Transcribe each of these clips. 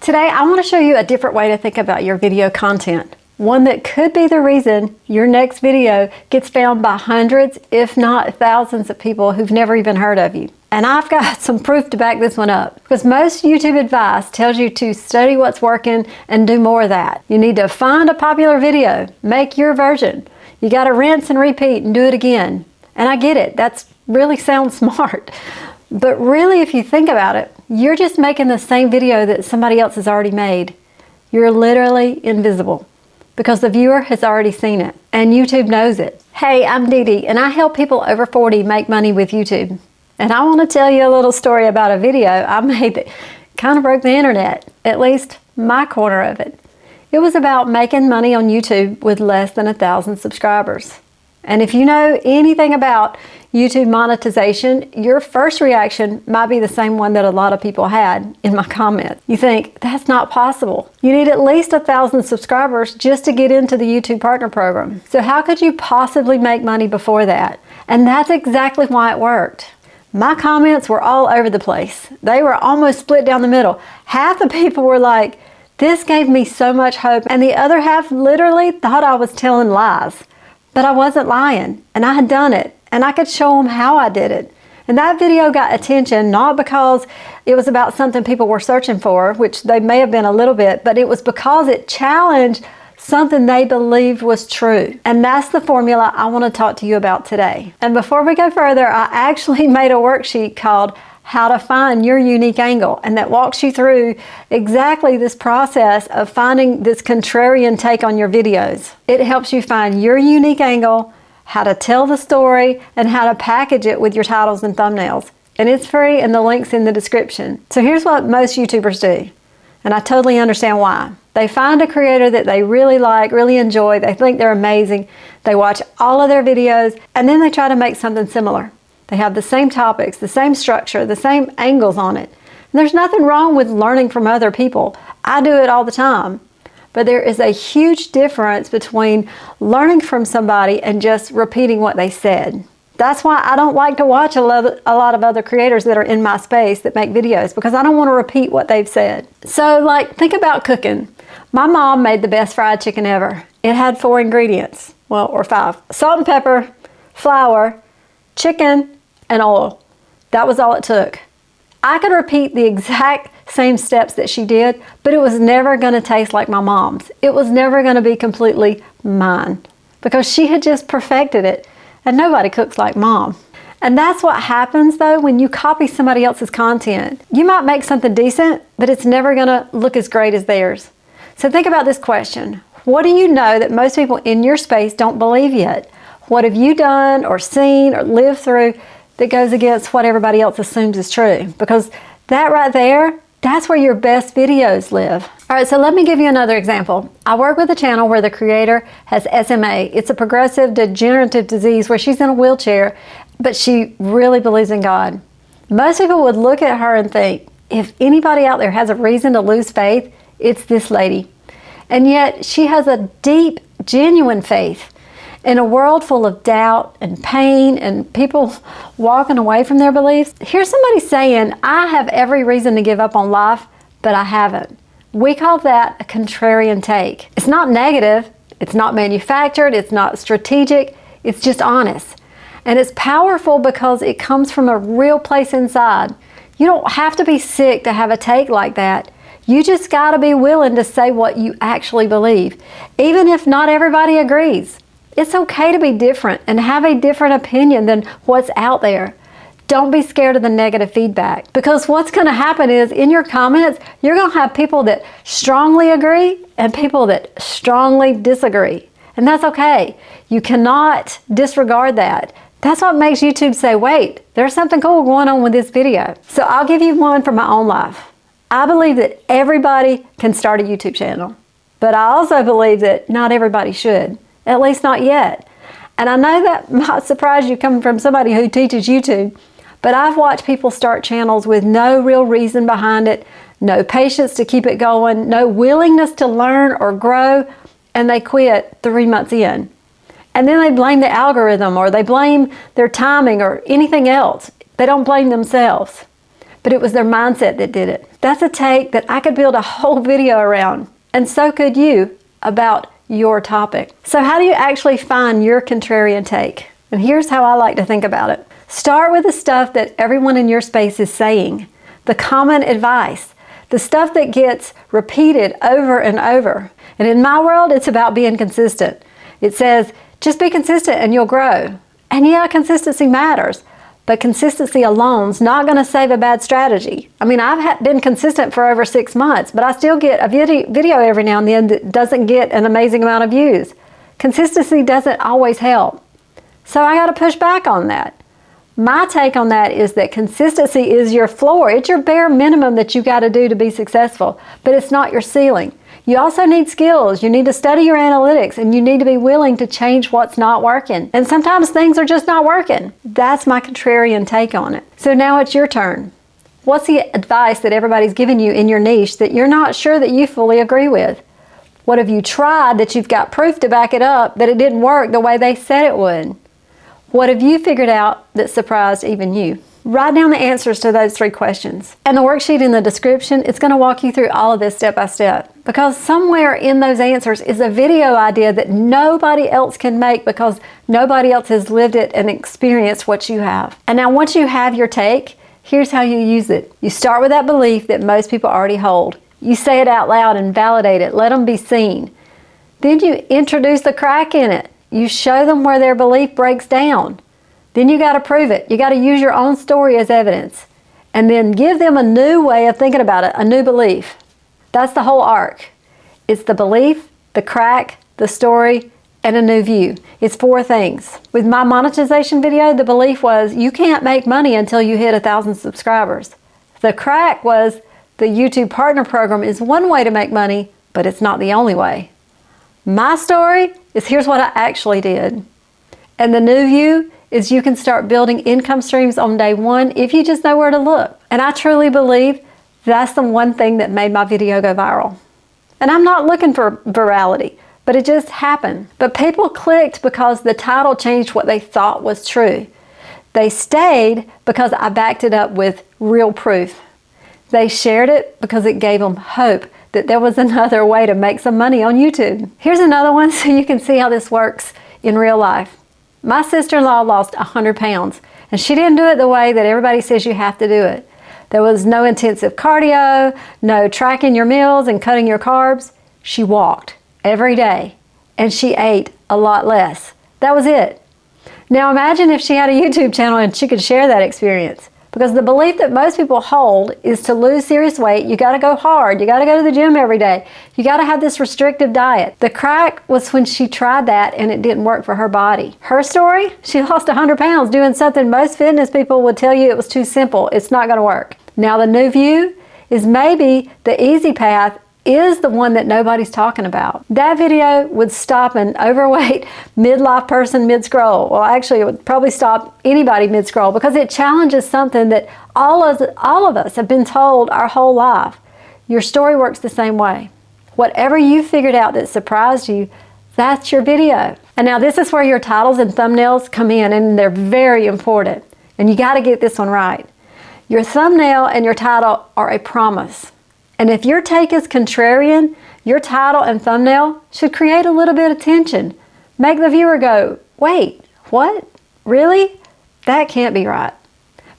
Today, I want to show you a different way to think about your video content. One that could be the reason your next video gets found by hundreds, if not thousands of people who've never even heard of you. And I've got some proof to back this one up, because most YouTube advice tells you to study what's working and do more of that. You need to find a popular video, make your version. You got to rinse and repeat and do it again. And I get it, that's really sounds smart. But really, if you think about it, you're just making the same video that somebody else has already made. You're literally invisible because the viewer has already seen it and YouTube knows it. Hey, I'm Dee Dee and I help people over 40 make money with YouTube. And I want to tell you a little story about a video I made that kind of broke the internet, at least my corner of it. It was about making money on YouTube with less than 1,000 subscribers. And if you know anything about YouTube monetization, your first reaction might be the same one that a lot of people had in my comments. You think, that's not possible. You need at least 1,000 subscribers just to get into the YouTube Partner Program. So how could you possibly make money before that? And that's exactly why it worked. My comments were all over the place. They were almost split down the middle. Half the people were like, this gave me so much hope, and the other half literally thought I was telling lies. But I wasn't lying, and I had done it, and I could show them how I did it. And that video got attention, not because it was about something people were searching for, which they may have been a little bit, but it was because it challenged something they believed was true. And that's the formula I want to talk to you about today. And before we go further, I actually made a worksheet called How to Find Your Unique Angle, and that walks you through exactly this process of finding this contrarian take on your videos. It helps you find your unique angle, how to tell the story, and how to package it with your titles and thumbnails. And it's free, and the link's in the description. So here's what most YouTubers do, and I totally understand why. They find a creator that they really like, really enjoy, they think they're amazing, they watch all of their videos, and then they try to make something similar. They have the same topics, the same structure, the same angles on it. And there's nothing wrong with learning from other people. I do it all the time. But there is a huge difference between learning from somebody and just repeating what they said. That's why I don't like to watch a lot of other creators that are in my space that make videos, because I don't want to repeat what they've said. So like, think about cooking. My mom made the best fried chicken ever. It had 4 ingredients, well, or 5. Salt and pepper, flour, chicken, and oil. That was all it took. I could repeat the exact same steps that she did, but it was never going to taste like my mom's. It was never going to be completely mine, because she had just perfected it, and nobody cooks like mom. And that's what happens though when you copy somebody else's content. You might make something decent, but it's never going to look as great as theirs. So think about this question. What do you know that most people in your space don't believe yet? What have you done or seen or lived through that goes against what everybody else assumes is true? Because that right there, that's where your best videos live. All right, so let me give you another example. I work with a channel where the creator has SMA. It's a progressive degenerative disease where she's in a wheelchair, but she really believes in God. Most people would look at her and think, if anybody out there has a reason to lose faith, it's this lady. And yet she has a deep, genuine faith. In a world full of doubt and pain and people walking away from their beliefs, here's somebody saying, I have every reason to give up on life, but I haven't. We call that a contrarian take. It's not negative, it's not manufactured, it's not strategic, it's just honest. And it's powerful because it comes from a real place inside. You don't have to be sick to have a take like that. You just gotta be willing to say what you actually believe, even if not everybody agrees. It's okay to be different and have a different opinion than what's out there. Don't be scared of the negative feedback, because what's going to happen is in your comments, you're going to have people that strongly agree and people that strongly disagree. And that's okay. You cannot disregard that. That's what makes YouTube say, wait, there's something cool going on with this video. So I'll give you one from my own life. I believe that everybody can start a YouTube channel, but I also believe that not everybody should. At least not yet. And I know that might surprise you coming from somebody who teaches YouTube, but I've watched people start channels with no real reason behind it, no patience to keep it going, no willingness to learn or grow, and they quit 3 months in. And then they blame the algorithm, or they blame their timing or anything else. They don't blame themselves. but it was their mindset that did it. That's a take that I could build a whole video around, and so could you, about your topic. So how do you actually find your contrarian take? And here's how I like to think about it. Start with the stuff that everyone in your space is saying, the common advice, the stuff that gets repeated over and over. And in my world, it's about being consistent. It says, just be consistent and you'll grow. And yeah, consistency matters, but consistency alone's not going to save a bad strategy. I mean, I've been consistent for over 6 months, but I still get a video every now and then that doesn't get an amazing amount of views. Consistency doesn't always help. So I got to push back on that. My take on that is that consistency is your floor. It's your bare minimum that you got to do to be successful, but it's not your ceiling. You also need skills. You need to study your analytics, and you need to be willing to change what's not working. And sometimes things are just not working. That's my contrarian take on it. So now it's your turn. What's the advice that everybody's given you in your niche that you're not sure that you fully agree with? What have you tried that you've got proof to back it up that it didn't work the way they said it would? What have you figured out that surprised even you? Write down the answers to those 3 questions. And the worksheet in the description, it's going to walk you through all of this step by step. Because somewhere in those answers is a video idea that nobody else can make because nobody else has lived it and experienced what you have. And now once you have your take, here's how you use it. You start with that belief that most people already hold. You say it out loud and validate it. Let them be seen. Then you introduce the crack in it. You show them where their belief breaks down. Then you got to prove it. You got to use your own story as evidence. And then give them a new way of thinking about it, a new belief. That's the whole arc. It's the belief, the crack, the story, and a new view. It's 4 things. With my monetization video, the belief was you can't make money until you hit 1,000 subscribers. The crack was the YouTube Partner Program is one way to make money, but it's not the only way. My story is here's what I actually did. And the new view is you can start building income streams on day 1 if you just know where to look. And I truly believe that's the one thing that made my video go viral. And I'm not looking for virality, but it just happened. But people clicked because the title changed what they thought was true. They stayed because I backed it up with real proof. They shared it because it gave them hope that there was another way to make some money on YouTube. Here's another one so you can see how this works in real life. My sister-in-law lost 100 pounds, and she didn't do it the way that everybody says you have to do it. There was no intensive cardio, no tracking your meals and cutting your carbs. She walked every day, and she ate a lot less. That was it. Now imagine if she had a YouTube channel and she could share that experience. Because the belief that most people hold is to lose serious weight, you got to go hard, you got to go to the gym every day, you got to have this restrictive diet. The crack was when she tried that and it didn't work for her body. Her story, she lost 100 pounds doing something most fitness people would tell you it was too simple, it's not going to work. Now the new view is maybe the easy path is the one that nobody's talking about. That video would stop an overweight midlife person mid-scroll. Well, actually, it would probably stop anybody mid-scroll because it challenges something that all of us have been told our whole life. Your story works the same way. Whatever you figured out that surprised you, that's your video. And now this is where your titles and thumbnails come in, and they're very important. And you got to get this one right. Your thumbnail and your title are a promise. And if your take is contrarian, your title and thumbnail should create a little bit of tension. Make the viewer go, wait, what? Really? That can't be right.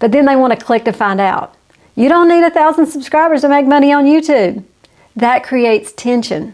But then they want to click to find out. You don't need 1,000 subscribers to make money on YouTube. That creates tension.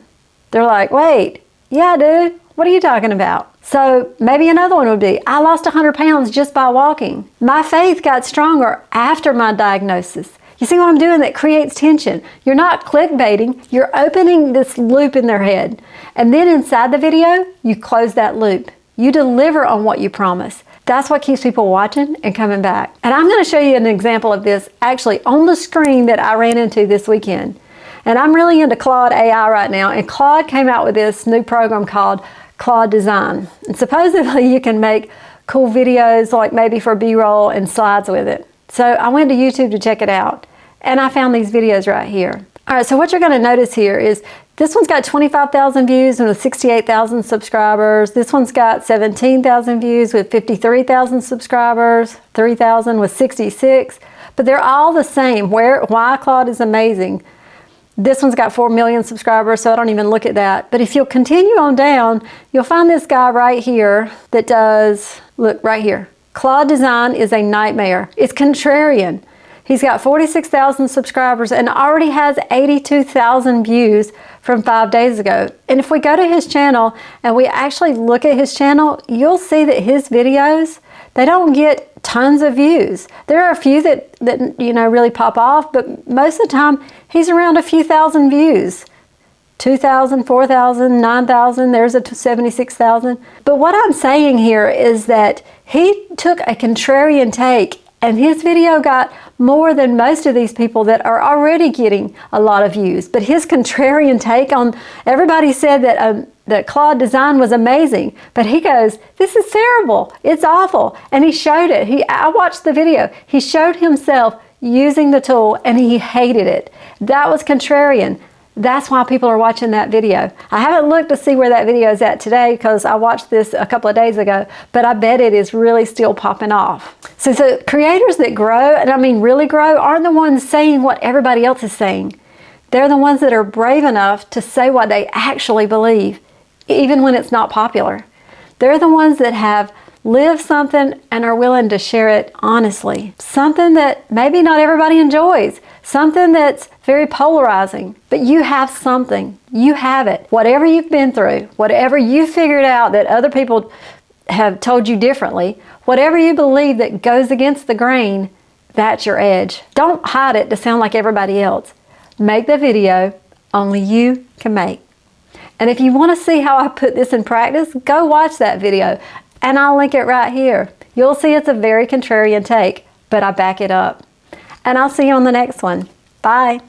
They're like, wait, yeah, dude, what are you talking about? So maybe another one would be, I lost 100 pounds just by walking. My faith got stronger after my diagnosis. You see what I'm doing? That creates tension. You're not clickbaiting, you're opening this loop in their head. And then inside the video, you close that loop. You deliver on what you promise. That's what keeps people watching and coming back. And I'm going to show you an example of this actually on the screen that I ran into this weekend. And I'm really into Claude AI right now. And Claude came out with this new program called Claude Design. And supposedly you can make cool videos like maybe for B-roll and slides with it. So I went to YouTube to check it out. And I found these videos right here. All right, so what you're going to notice here is this one's got 25,000 views and with 68,000 subscribers. This one's got 17,000 views with 53,000 subscribers, 3,000 with 66. but they're all the same. Why Claude is amazing. This one's got 4 million subscribers, so I don't even look at that. But if you'll continue on down, you'll find this guy right here that does, look right here. Claude Design is a nightmare. It's contrarian. He's got 46,000 subscribers and already has 82,000 views from 5 days ago. And if we go to his channel and we actually look at his channel, you'll see that his videos, they don't get tons of views. There are a few that you know, really pop off, but most of the time he's around a few thousand views. 2,000, 4,000, 9,000, there's a 76,000. But what I'm saying here is that he took a contrarian take and his video got more than most of these people that are already getting a lot of views. But his contrarian take on, everybody said that Claude Design was amazing, but he goes, this is terrible, it's awful. And he showed it. I watched the video. He showed himself using the tool and he hated it. That was contrarian. That's why people are watching that video. I haven't looked to see where that video is at today because I watched this a couple of days ago, but I bet it is really still popping off. So the creators that grow, and I mean really grow, aren't the ones saying what everybody else is saying. They're the ones that are brave enough to say what they actually believe, even when it's not popular. They're the ones that have lived something and are willing to share it honestly. Something that maybe not everybody enjoys. Something that's very polarizing, but you have something. You have it. Whatever you've been through, whatever you figured out that other people have told you differently, whatever you believe that goes against the grain, that's your edge. Don't hide it to sound like everybody else. Make the video only you can make. And if you want to see how I put this in practice, go watch that video. And I'll link it right here. You'll see it's a very contrarian take, but I back it up. And I'll see you on the next one. Bye.